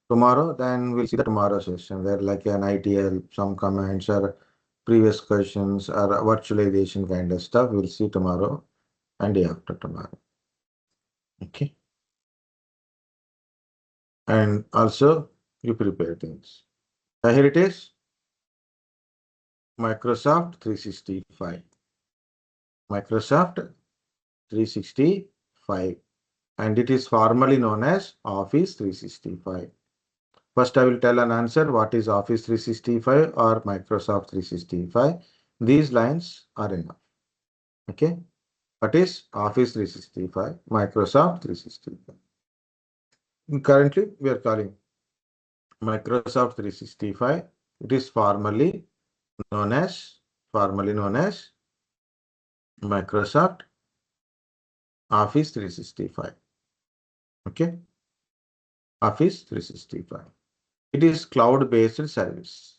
tomorrow, then we'll see the tomorrow session where like an ITL, some comments or previous questions or virtualization kind of stuff. We'll see tomorrow and day after tomorrow. Okay. And also you prepare things. Here it is. Microsoft 365. Microsoft 365. And it is formally known as Office 365. First, I will tell an answer what is Office 365 or Microsoft 365. These lines are enough. Okay. What is Office 365? Microsoft 365. Currently, we are calling Microsoft 365. It is formally known as Microsoft Office 365. Okay. Office 365. It is cloud-based service.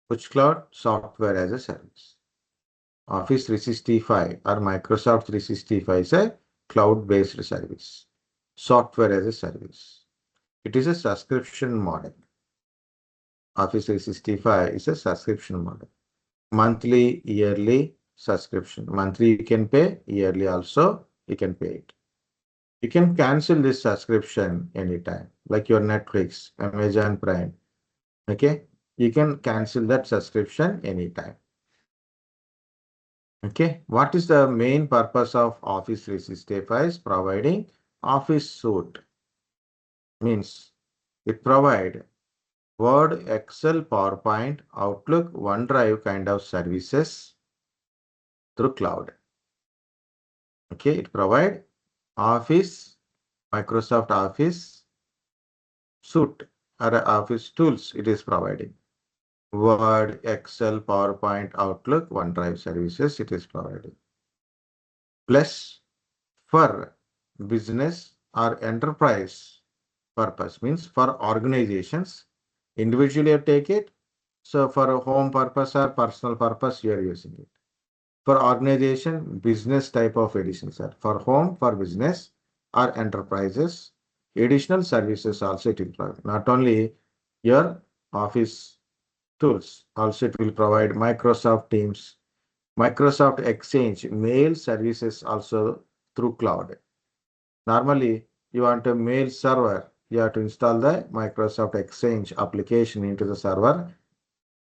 Which cloud? Software as a service. Office 365 or Microsoft 365 is a cloud-based service. Software as a service. It is a subscription model. Office 365 is a subscription model. Monthly, yearly subscription. Monthly you can pay, yearly also you can pay it. You can cancel this subscription anytime, like your Netflix, Amazon Prime. Okay, you can cancel that subscription anytime. Okay, what is the main purpose of Office 365? Is providing Office suite. Means it provide Word, Excel, PowerPoint, Outlook, OneDrive kind of services through cloud. Okay, it provide Office, Microsoft Office suite or Office tools it is providing. Word, Excel, PowerPoint, Outlook, OneDrive services it is providing. Plus, for business or enterprise purpose, means for organizations, individually you take it. So for a home purpose or personal purpose, you are using it. For organization, business type of edition, sir. For home, for business or enterprises, additional services also it will provide. Not only your office tools, also it will provide Microsoft Teams, Microsoft Exchange, mail services also through cloud. Normally, you want a mail server, you have to install the Microsoft Exchange application into the server,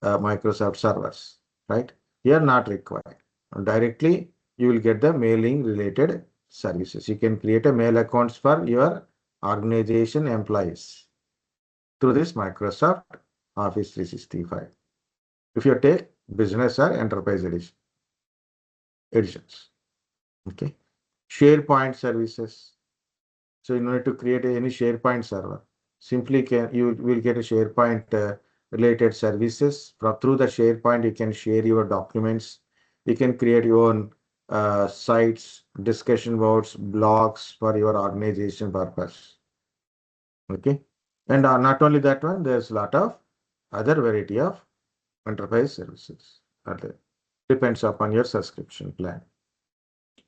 Microsoft servers, right? Here not required. Directly, you will get the mailing related services. You can create a mail accounts for your organization employees through this Microsoft Office 365. If you take business or enterprise editions, okay. SharePoint services. So in order to create any SharePoint server, simply you will get a SharePoint related services. Through the SharePoint, you can share your documents. You can create your own sites, discussion boards, blogs for your organization purpose. Okay. And not only that one, there's a lot of other variety of enterprise services are there. Depends upon your subscription plan.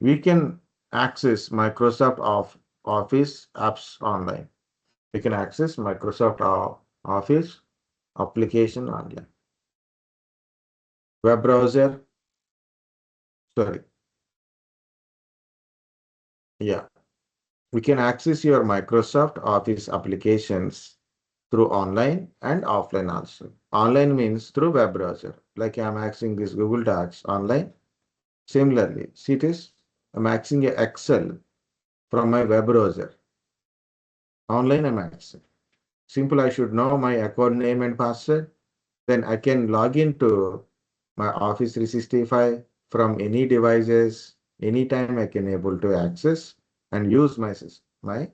We can access Microsoft Office apps online. You can access Microsoft Office application online. Web browser, sorry. Yeah. We can access your Microsoft Office applications through online and offline also. Online means through web browser. Like I'm accessing this Google Docs online. Similarly, see this, I'm accessing Excel from my web browser. Online I'm accessing. Simple, I should know my account name and password. Then I can log into my Office 365 from any devices, anytime I can able to access and use my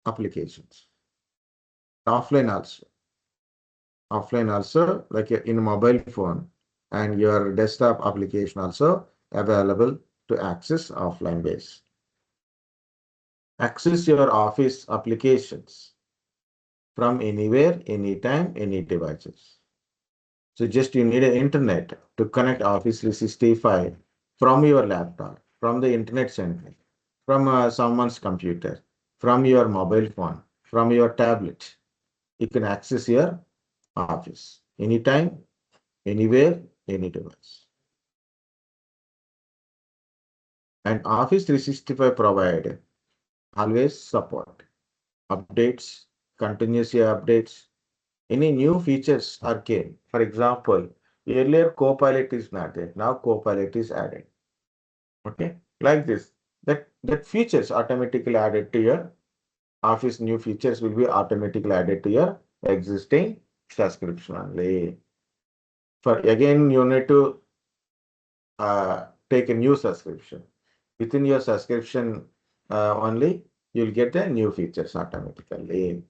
applications. Offline also, like in a mobile phone and your desktop application also available to access offline base. Access your Office applications from anywhere, anytime, any devices. So just you need an internet to connect Office 365 from your laptop, from the internet center, from someone's computer, from your mobile phone, from your tablet. you can access your Office anytime, anywhere, any device. And Office 365 provide always support, updates, continuous year updates, any new features are came. For example, earlier Copilot is not there. Now Copilot is added. Okay, like this. That features automatically added to your Office. New features will be automatically added to your existing subscription only. For again, you need to take a new subscription. Within your subscription only, you'll get the new features automatically.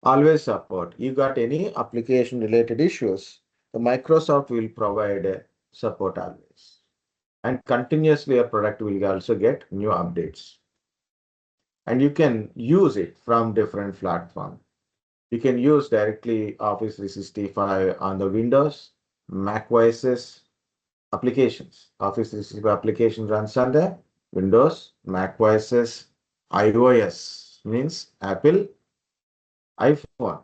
Always support. You got any application related issues, the Microsoft will provide support always. And continuously your product will also get new updates. And you can use it from different platforms. You can use directly Office 365 on the Windows, Mac OSs, applications. Office 365 application runs on the Windows, Mac OSs, iOS means Apple, iPhone,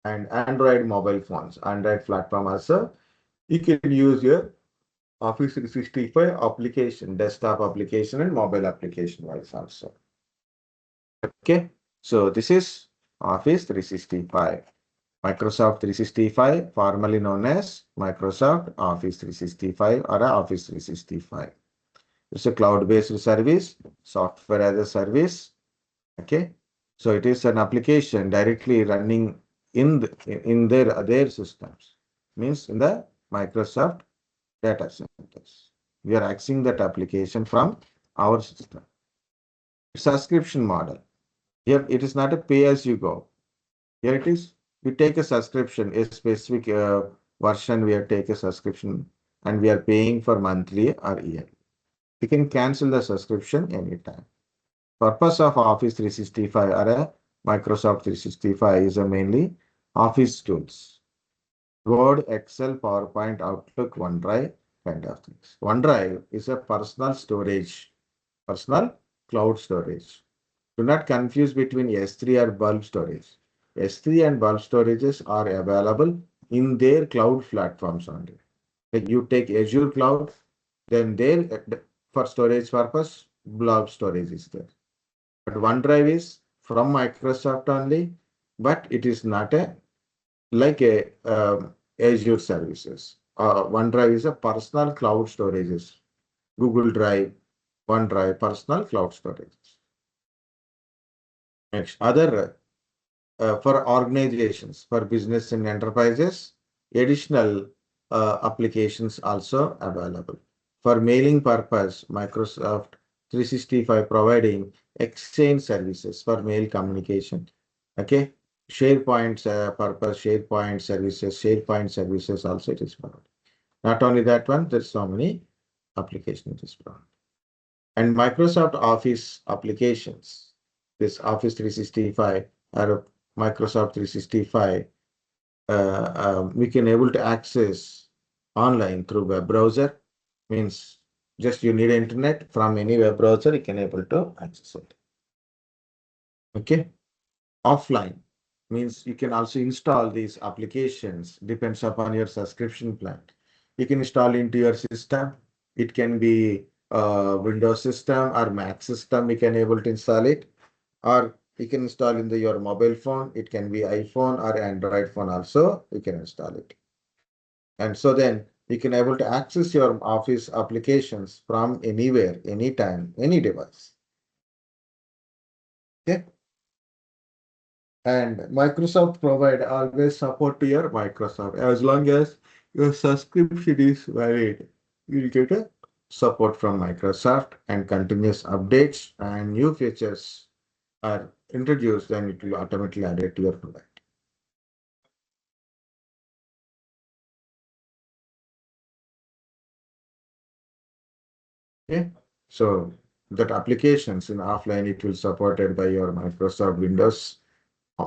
and Android mobile phones. Android platform also. You can use your Office 365 application, desktop application, and mobile application wise also. Okay, so this is Office 365. Microsoft 365, formerly known as Microsoft Office 365 or Office 365. It's a cloud-based service, software as a service. Okay, so it is an application directly running in their systems. Means in the Microsoft data centers. We are accessing that application from our system. Subscription model. Here it is not a pay-as-you-go. Here it is, we take a subscription, a specific version, we are take a subscription and we are paying for monthly or yearly. We can cancel the subscription anytime. Purpose of Office 365 or a Microsoft 365 is mainly Office tools. Word, Excel, PowerPoint, Outlook, OneDrive, kind of things. OneDrive is a personal cloud storage. Do not confuse between S3 or bulk storage. S3 and bulk storages are available in their cloud platforms only. Like you take Azure cloud, then there for storage purpose, bulk storage is there. But OneDrive is from Microsoft only, but it is not a like a Azure services. OneDrive is a personal cloud storages. Google Drive, OneDrive, personal cloud storages. Next, other for organizations, for business and enterprises, additional applications also available. For mailing purpose, Microsoft 365 providing Exchange services for mail communication. Okay, SharePoint purpose, SharePoint services also it is provided. Not only that one, there's so many applications it is provided. And Microsoft Office applications, this Office 365 or Microsoft 365, we can able to access online through web browser. Means just you need internet from any web browser, you can able to access it. Okay, offline means you can also install these applications, depends upon your subscription plan. You can install into your system. It can be Windows system or Mac system, you can able to install it, or you can install in your mobile phone. It can be iPhone or Android phone also, you can install it. And so then you can able to access your Office applications from anywhere, anytime, any device. Okay. And Microsoft provide always support to your Microsoft. As long as your subscription is valid, you will get a support from Microsoft and continuous updates and new features are introduced, then it will automatically add it to your product. Okay, so that applications in offline, it will supported by your Microsoft Windows,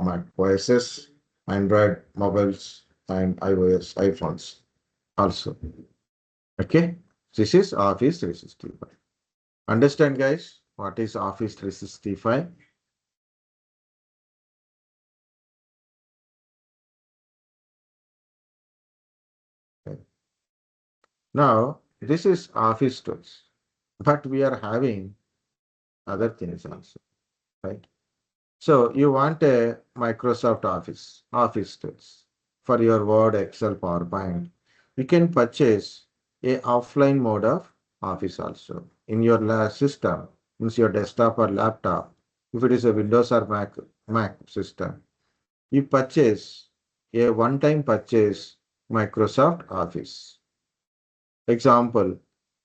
Mac OSs, Android mobiles, and iOS iPhones also. Okay, this is Office 365. Understand, guys, what is Office 365? Now, this is Office tools, but we are having other things also, right? So you want a Microsoft Office tools for your Word, Excel, PowerPoint. You can purchase a offline mode of Office also in your system, means your desktop or laptop. If it is a Windows or Mac system, you purchase a one-time purchase Microsoft Office. Example,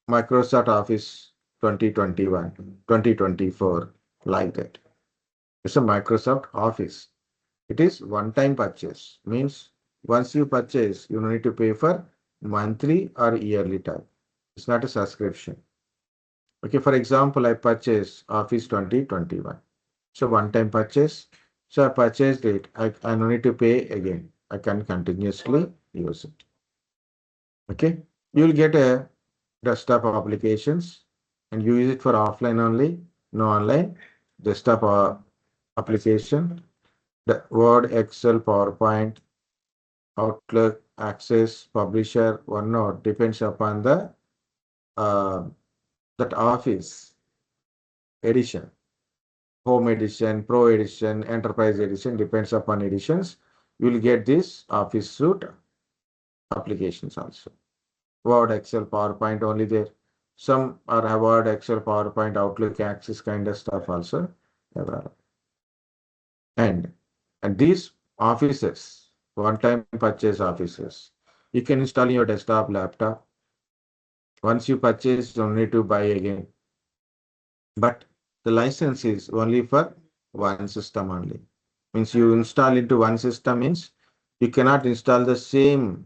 Microsoft Office 2021, 2024, like that. It's a Microsoft Office. It is one-time purchase. Means once you purchase, you need to pay for monthly or yearly type. It's not a subscription. Okay, for example, I purchased Office 2021. So one-time purchase. So I purchased it. I no need to pay again. I can continuously use it. Okay. You'll get a desktop applications and you use it for offline only, no online. Desktop application, the Word, Excel, PowerPoint, Outlook, Access, Publisher, OneNote depends upon the uh, that Office edition, Home edition, Pro edition, Enterprise edition depends upon editions. You will get this Office suite applications also. Word, Excel, PowerPoint only there. Some are Word, Excel, PowerPoint, Outlook, Access kind of stuff also. Available. And and these offices, one-time purchase offices, you can install in your desktop, laptop. Once you purchase, you don't need to buy again. But the license is only for one system only. Means you install into one system means you cannot install the same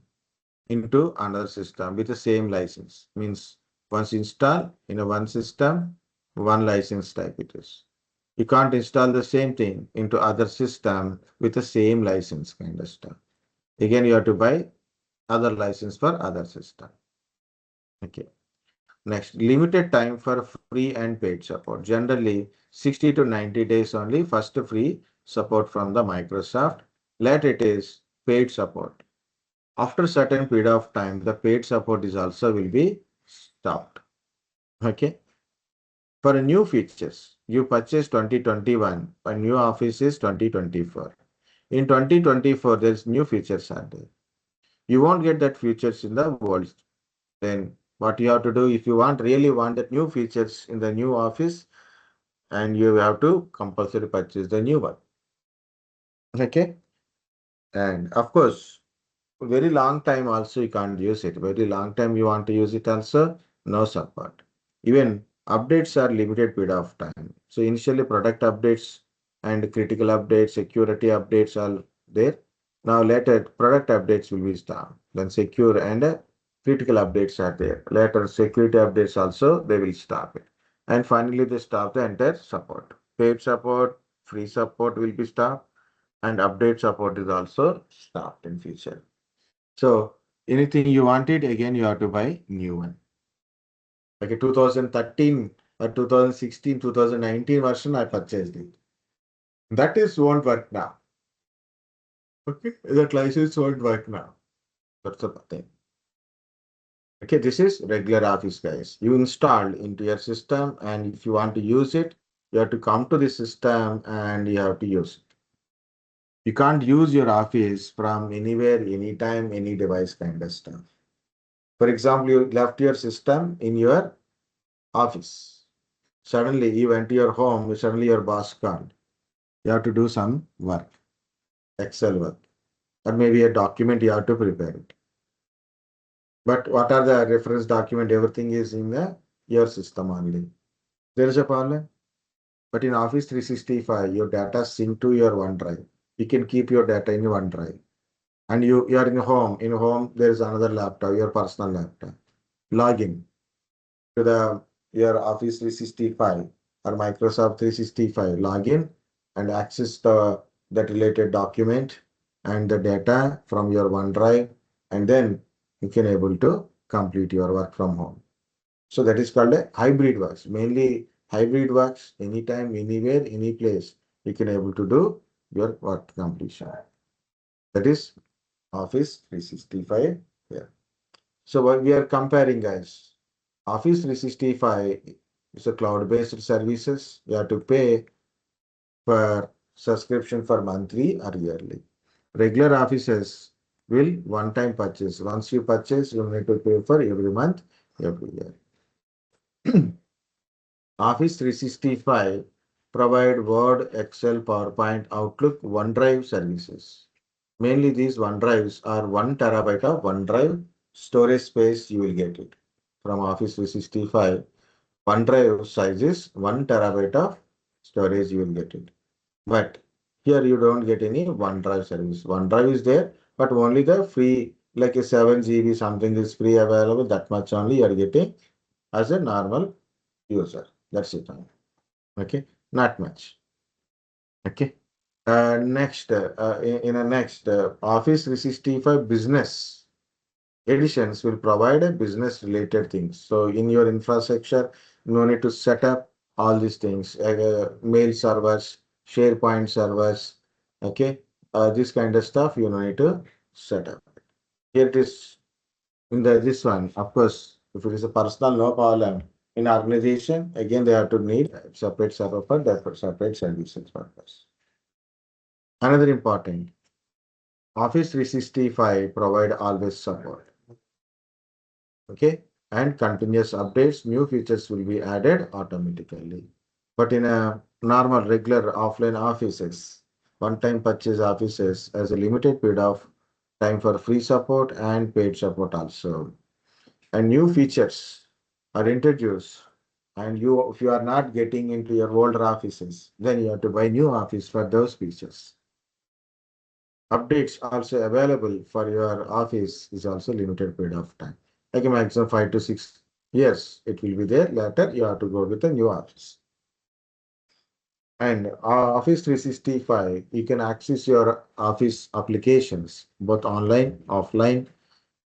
into another system with the same license. Means once install in a one system, one license type it is. You can't install the same thing into other system with the same license kind of stuff. Again, you have to buy other license for other system. Okay. Next, limited time for free and paid support. Generally, 60 to 90 days only first free support from the Microsoft. Later it is paid support. After certain period of time, the paid support is also will be stopped. Okay. For new features, you purchase 2021, a new Office is 2024. In 2024, there's new features are there. You won't get that features in the world. Then what you have to do if you really want the new features in the new Office, and you have to compulsory purchase the new one. Okay. And of course, very long time also you can't use it. Very long time you want to use it also, no support. Even updates are limited period of time. So initially product updates and critical updates, security updates are there. Now later product updates will be stopped. Then secure and critical updates are there. Later security updates also they will stop it. And finally they stop the entire support. Paid support, free support will be stopped, and update support is also stopped in future. So anything you wanted, again you have to buy new one. Like a 2013 or 2016, 2019 version, I purchased it. That is won't work now. Okay, that license won't work now. That's the thing. Okay, this is regular Office, guys. You install into your system, and if you want to use it, you have to come to the system and you have to use it. You can't use your Office from anywhere, anytime, any device kind of stuff. For example, you left your system in your office. Suddenly you went to your home, suddenly your boss called. You have to do some work, Excel work, or maybe a document you have to prepare it. But what are the reference document? Everything is in your system only. There is a problem. But in Office 365, your data sync to your OneDrive. You can keep your data in your OneDrive. And you are in home. In home, there is another laptop, your personal laptop. Log in to your Office 365 or Microsoft 365 login and access that related document and the data from your OneDrive, and then you can able to complete your work from home. So that is called a hybrid works. Mainly hybrid works anytime, anywhere, any place you can able to do your work completion. That is Office 365 here. So what we are comparing, guys, Office 365 is a cloud-based services. You have to pay for subscription for monthly or yearly. Regular offices will one-time purchase. Once you purchase, you need to pay for every month, every year. Office 365 provide Word, Excel, PowerPoint, Outlook, OneDrive services. Mainly these OneDrives are 1 TB of OneDrive storage space you will get it from Office 365. OneDrive size is 1 TB of storage you will get it. But here you don't get any OneDrive service. OneDrive is there, but only the free, like a 7 GB something is free available. That much only you are getting as a normal user. That's it. Okay, not much. Okay. Next, in a next, Office 365 Business editions will provide a business related things. So in your infrastructure, no need to set up all these things, mail servers, SharePoint servers, okay, this kind of stuff you need to set up. Here it is in the this one, of course, if it is a personal, no problem. In organization, again, they have to need separate server for that separate services purpose. Another important, Office 365 provide always support. Okay, and continuous updates, new features will be added automatically. But in a normal, regular offline offices, one-time purchase offices has a limited period of time for free support and paid support also. And new features are introduced. And you, if you are not getting into your older offices, then you have to buy new office for those features. Updates also available for your office is also limited period of time. Like a maximum 5 to 6 years, it will be there. Later, you have to go with a new office. And Office 365, you can access your office applications, both online, offline,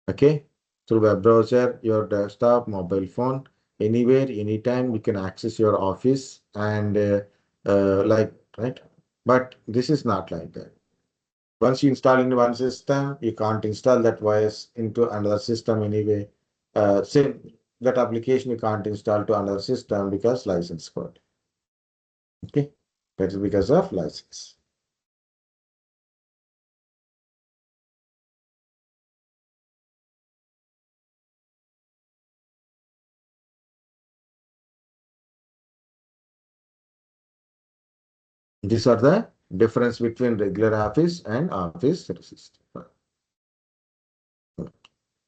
okay, through web browser, your desktop, mobile phone, anywhere, anytime, you can access your office and like, right? But this is not like that. Once you install in one system, you can't install that OS into another system anyway. Same that application you can't install to another system because license code. Okay, that's because of license. These are the difference between regular Office and Office 365.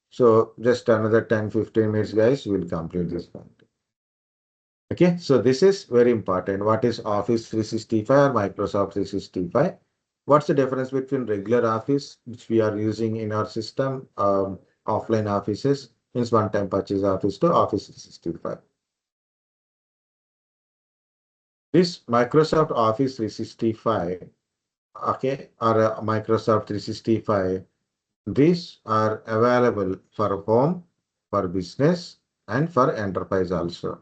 So just another 10-15 minutes, guys, we'll complete this one. Okay, so this is very important. What is Office 365 or Microsoft 365? What's the difference between regular Office, which we are using in our system, offline offices, means one-time purchase office to Office 365. This Microsoft Office 365, okay, or Microsoft 365, these are available for home, for business, and for enterprise also.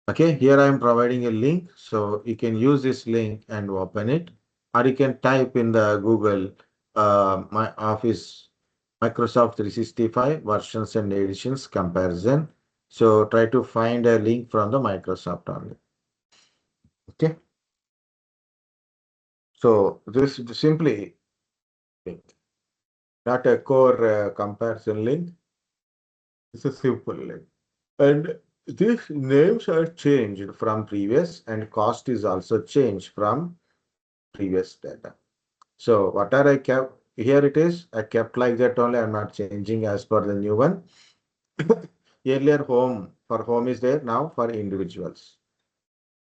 Okay, here I am providing a link, so you can use this link and open it, or you can type in the Google my Office Microsoft 365 versions and editions comparison. So try to find a link from the Microsoft only. Okay, so this is simply link, not a core comparison link. It's a simple link. And these names are changed from previous, and cost is also changed from previous data. So what are I kept here it is, I kept like that only, I'm not changing as per the new one. Earlier home, for home is there, now for individuals.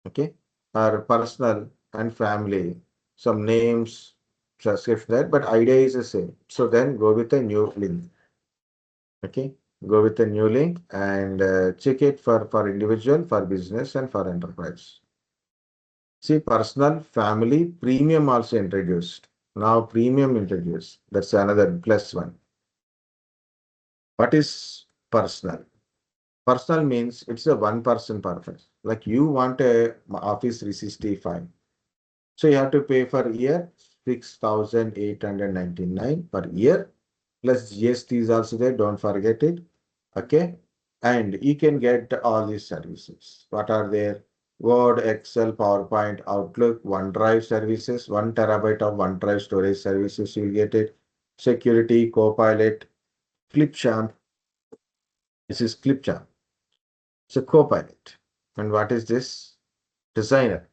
Okay, or personal and family, some names, subscription there, but idea is the same. So then go with a new link. Okay, go with a new link and check it for individual, for business, and for enterprise. See, personal, family, premium also introduced. Now premium introduced. That's another plus one. What is personal? Personal means it's a one person purpose. Like you want a Office 365. So you have to pay for year 6,899 per year. plus GST is also there, don't forget it. Okay. And you can get all these services. What are there? Word, Excel, PowerPoint, Outlook, OneDrive services, 1 TB of OneDrive storage services, you'll get it. Security, Copilot, Clipchamp. This is Clipchamp. It's a Copilot. And what is this? Designer.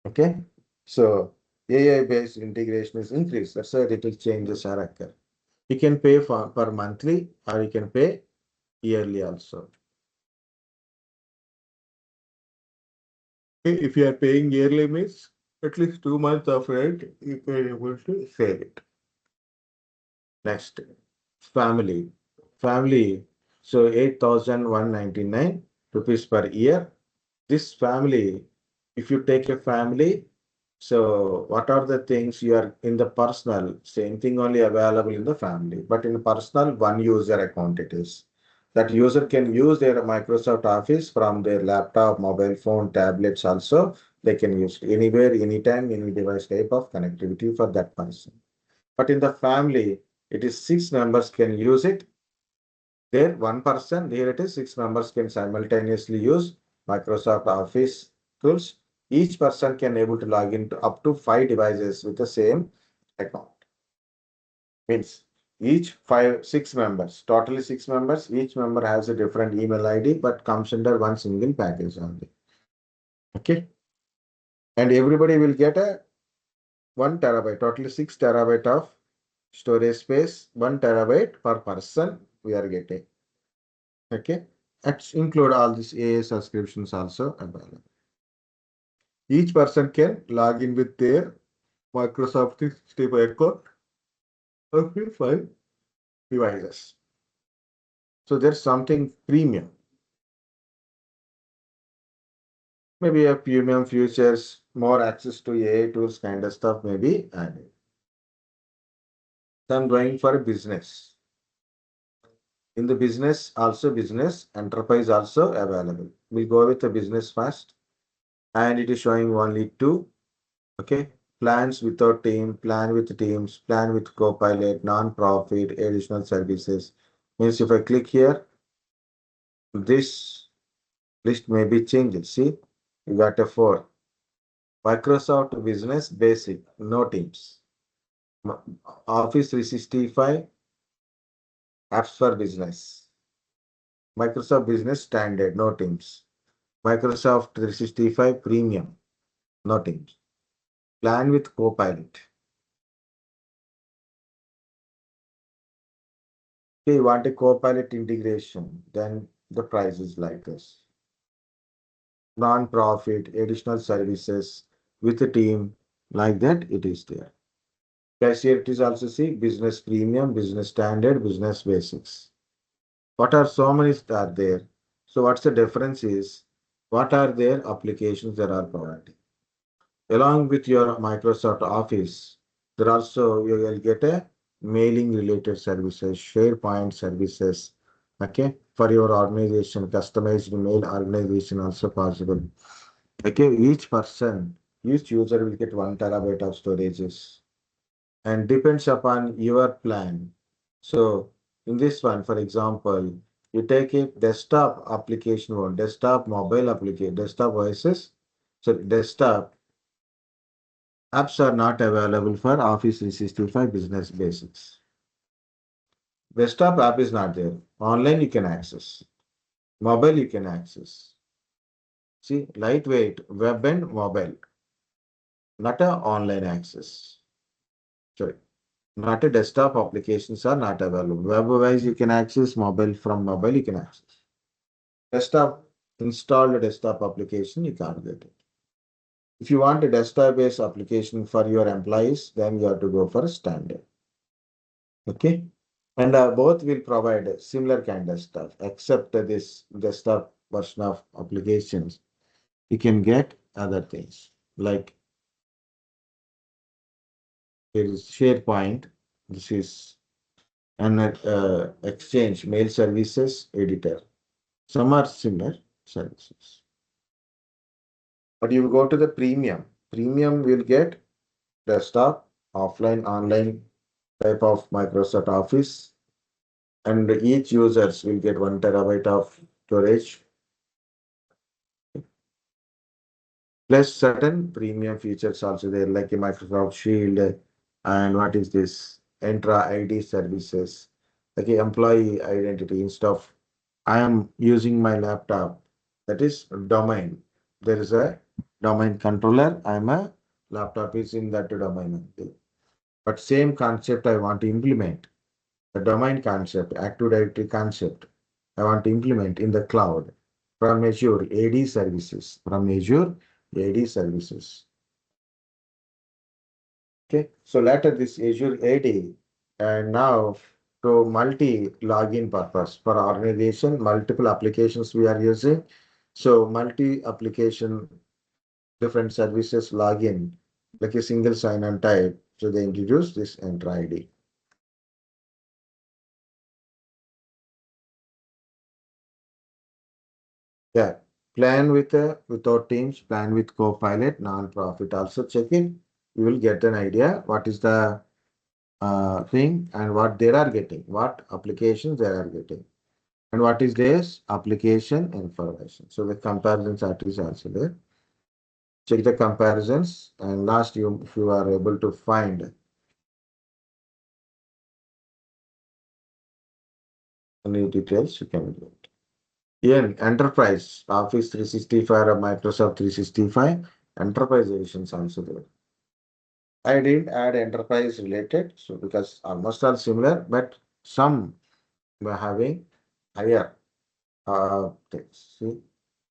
Okay. So AI-based integration is increased. That's why little changes are occur. You can pay for per monthly or you can pay yearly also. Okay, if you are paying yearly means at least 2 months of rent, you can able to save it. Next, family. Family. So 8,199 rupees per year. This family, if you take a family, so what are the things you are in the personal, same thing only available in the family, but in personal, one user account it is. That user can use their Microsoft Office from their laptop, mobile phone, tablets also. They can use anywhere, anytime, any device type of connectivity for that person. But in the family, it is 6 members can use it. There, one person, here it is, 6 members can simultaneously use Microsoft Office tools. Each person can able to log into up to 5 devices with the same account. Means each 6 members, totally 6 members, each member has a different email ID, but comes under one single package only. Okay. And everybody will get a 1 TB, totally 6 TB of storage space, 1 TB per person we are getting. Okay. Let's include all these AA subscriptions also available. Each person can log in with their Microsoft 365 account of 5 devices. So there's something premium. Maybe a premium features, more access to AI tools kind of stuff maybe added. So I'm going for a business. In the business, also business, enterprise also available. We'll go with the business first. And it is showing only two. Okay. Plans without team, plan with teams, plan with Copilot, non-profit, additional services. Means if I click here, this list may be changed. See, you got a 4. Microsoft Business Basic, no teams. Office 365, apps for business. Microsoft Business Standard, no teams. Microsoft 365 Premium, no teams. Plan with Copilot. Okay, you want a Copilot integration, then the price is like this. Non-profit, additional services with a team, like that it is there. Plus here it is also see business premium, business standard, business basics. What are so many are there? So what's the difference is what are their applications that are provided? Along with your Microsoft Office, there also you will get a mailing related services, Sharepoint services, okay, for your organization, customized mail organization also possible. Okay, each person, each user will get 1 TB of storages and depends upon your plan. So in this one, for example, you take a desktop application one, desktop mobile application, desktop voices. So desktop apps are not available for Office 365 Business Basics. Desktop app is not there. Online you can access. Mobile you can access. See, lightweight, web and mobile, not a online access. Sorry, not a desktop applications are not available. Web-wise you can access, mobile from mobile you can access. Desktop, installed desktop application, you can't get it. If you want a desktop-based application for your employees, then you have to go for standard. Okay. And both will provide similar kind of stuff, except this desktop version of applications. You can get other things like there is SharePoint. This is an Exchange mail services editor. Some are similar services. But you go to the premium. Premium will get desktop, offline, online type of Microsoft Office, and each users will get 1 TB of storage plus certain premium features also there, like a Microsoft Shield and what is this Entra ID services, like a employee identity instead of I am using my laptop. That is domain. There is a domain controller. I'm a laptop is in that domain. But same concept I want to implement. The domain concept, Active Directory concept, I want to implement in the cloud from Azure AD services. From Azure AD services. Okay. So later this Azure AD and now to multi login purpose for organization, multiple applications we are using. So multi application, different services login, like a single sign-on type. So they introduce this Enter ID. Yeah. Plan with without Teams, plan with Copilot, non-profit. Also check it. You will get an idea what is the thing and what they are getting, what applications they are getting. And what is this? Application information. So the comparison chart is also there. Check the comparisons and last if you are able to find any details, you can do it. Even enterprise, Office 365 or Microsoft 365, enterprise editions also there. I didn't add enterprise related, so because almost all similar, but some were having higher see,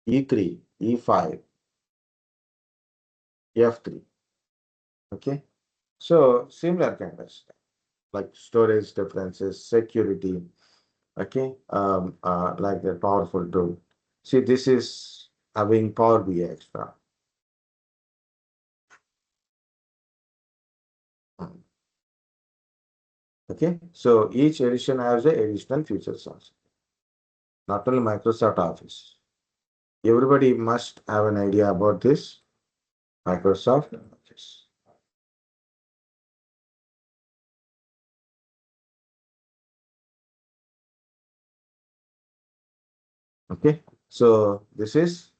E3, E5, F3. Okay. So similar kind of stuff, like storage differences, security. Okay. Like the powerful tool. See, this is having Power BI extra. Okay. So each edition has a additional features also. Not only Microsoft Office. Everybody must have an idea about this Microsoft Office. Okay. So this is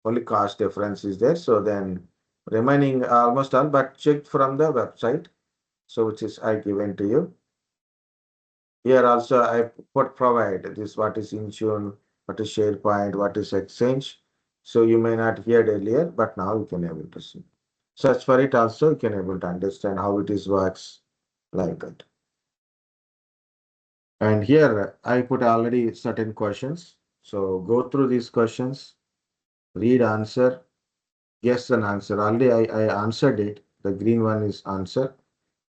only cost difference is there. So then remaining almost all, but checked from the website. So which is I given to you. Here also I put provide this what is Intune, what is SharePoint, what is Exchange. So you may not heard earlier, but now you can able to see. Search for it also, you can able to understand how it is works like that. And here I put already certain questions. So go through these questions, read answer, guess an answer. Already I answered it. The green one is answer.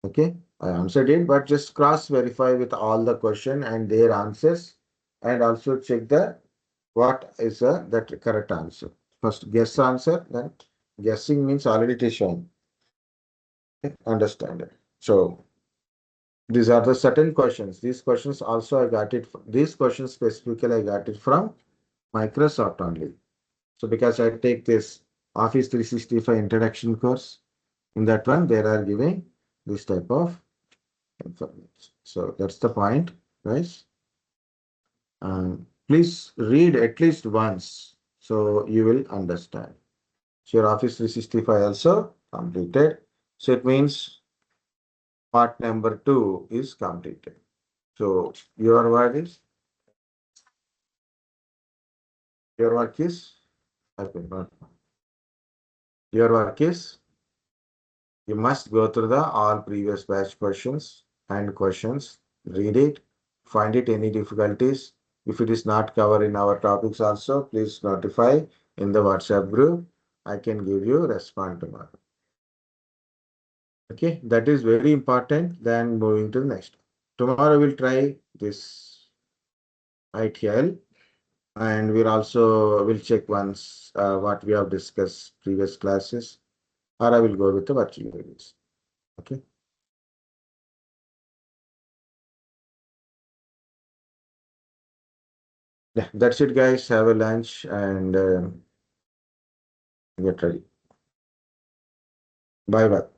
Okay, I answered it, but just cross verify with all the question and their answers, and also check the what is that correct answer. First guess answer, then guessing means already it is shown. Okay, understand it. So these are the certain questions. These questions also I got it. These questions specifically I got it from Microsoft only. So because I take this Office 365 introduction course, in that one they are giving this type of information. So that's the point, guys. Please read at least once so you will understand. So your Office 365 also completed. So it means part number 2 is completed. So your work is okay, your work is you must go through the all previous batch questions and questions, read it, find it any difficulties. If it is not covered in our topics also, please notify in the WhatsApp group. I can give you respond tomorrow. Okay, that is very important. Then moving to the next. Tomorrow we'll try this ITL and we'll check once what we have discussed previous classes, or I will go with the virtual release. Okay. Yeah, that's it, guys. Have a lunch and get ready. Bye bye.